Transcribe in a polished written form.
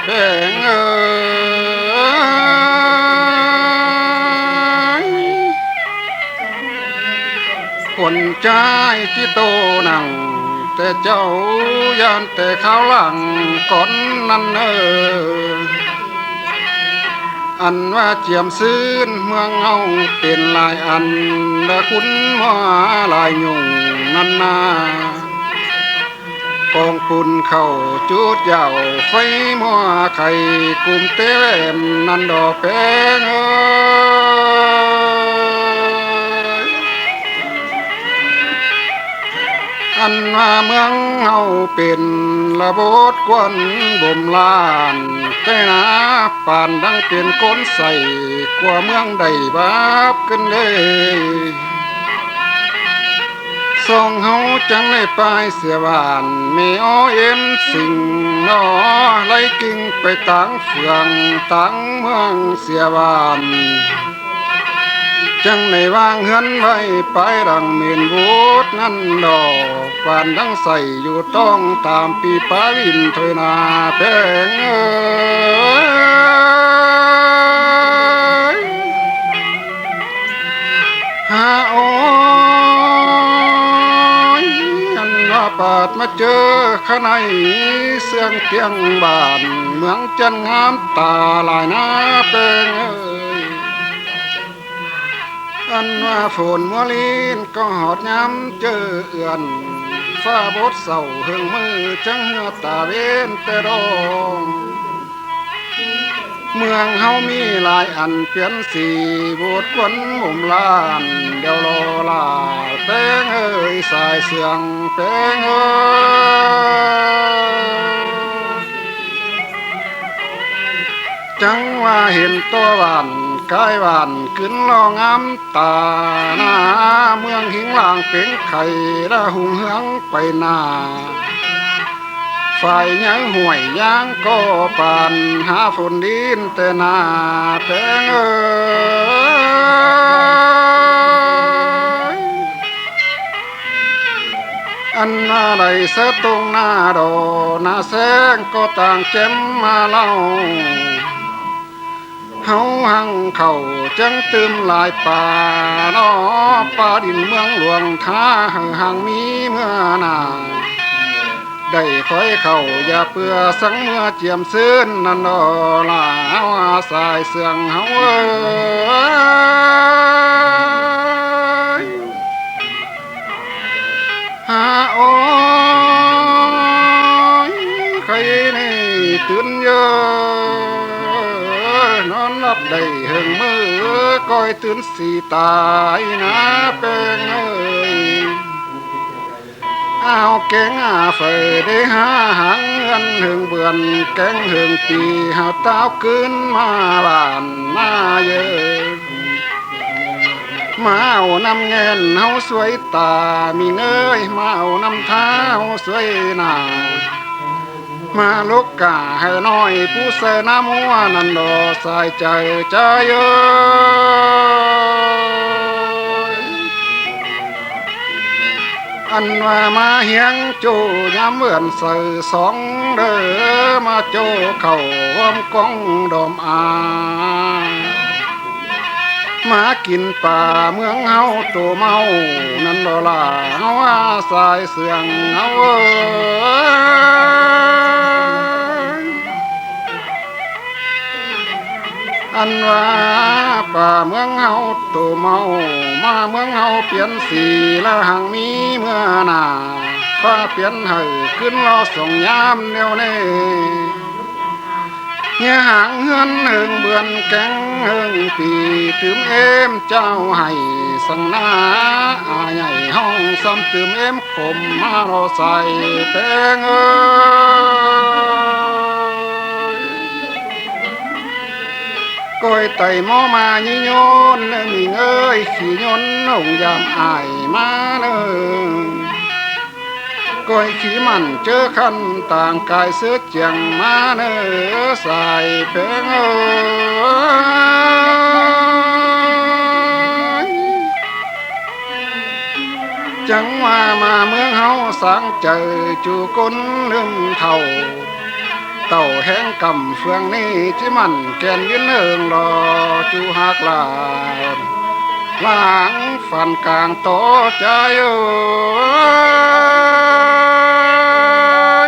ป้งเอ้ยคนใจที่โตหนังแต่เจ้ายานแต่ข้าวหลังก่อนนั้นอันว่าเจียมซื้นเมืองเงาเป็นลายอันและคุณมาลายยุงนันนากองปุ่นเข้าจุดยาวไฟมัวไข่กุมเต้มนันดอกแป้งอันว่าเมืองเฮาเป็นระบดกวนบ่มลานแต่นาป่านดังเป็นก้นใส่กว่าเมืองใดบาปกันเลยส่งเฮาจังในปลายเสียหวานไม่อ้อเอ็มสิ่งนอไล่กิ่งไปต่างเฟืองต่างเมืองเสียหวานจังในวางเฮือนไว้ไปดังเมียนบูดนั่นดอกปานดังใส่อยู่ต้องตามปีปาวินเถนาแพงหาโอ้ยอันว่าปาดมาเจอข้าในเสื่องเตียงบ้านเมืองจันงามตาลายนาแปงอันว่าฝนมัวลินก็หอดย้ำเจอเอื่อนฟ้าบดเศร้าเฮงมือจังเหือตาเว้นแต่ดองเมืองเฮามีหลายอันเปลี่ยนสีบดควนหุ่มลานเดี๋ยวรอลาแป้งเอ้ยสายเสียงแป้งเอ้ยจังว่าเห็นตัวหวานกายหวานขึ้นลองงามตาหน้าเมืองหิงลางเป็นไข่ละหุงเฮืองไปหน้าฝ่ายยังห่วยยางก็ปานหาฝนดินแต่หน้าแพงเอ้ยอันอะไรเสตรงหน้าดอหน้าแสงก็ต่างเจ็มมาเล่าเฮาหังเข้าจังตืมลายป่าน้อป่าดินเมืองหลวงท่าหังมีเมื่อนาได้คอยเข้าอย่าเปื่อสังเมื่อเจียมซื้นนันดอลาอาสายเสื่องเฮาหาโอ้ยใครนี่ตื่นเยอะนอนหลับได้เฮงมือก้อยตื่นสีตายนะเป็นเอ้ยเอาแกงเฟยได้หาหางเงินเฮงเบือนแกงเฮงปีหาเต้าขึ้นมาบ้านมาเยอะมาเอาน้ำเงินเฮาสวยตามีเนยมาเอาน้ำเท้าสวยหน้ามาลูกกาให้น้อยผู้เสน้ำมัวนันดอสายใจใจเอ้ยอันว่ามาเฮียงโจยามเมื่อนใส่สองเด้อมาโจเข้าห้อมกองดอมอามากินป่าเมืองเฮาตัวเมานันดอลาเฮาอาสายเสียงเฮาอันว่าป่าเมืองเฮาตัวเมามาเมืองเฮาเปลี่ยนสีละหังมีเมื่อหน้าฟ้าเปลี่ยนให้ขึ้นรอส่งยามแนวเน่เงี้ยหางเฮือนเฮิงเบือนแกงเฮิงปีตืมเอ็มเจ้าให้สังนาอาใหญ่ห้องซ้ำตืมเอ็มขมมารอใส่แป้งเอ้ยก้อยไต่หม้อมายิโยนมีเอ้ยขี่ยนหงยามอายมาเนก้อยขี่มันเจอขันต่างกายเสื้อเจียงมาเนอใส่เพลงจังว่ามาเมืองเฮาสังเจอจูก้นลืมเท่า เต่าแห้งกำเฟืองนี้ที่มันแกนยืนเฮิงรอจูหักลานหลังฟันกลางโตใจเอ้ย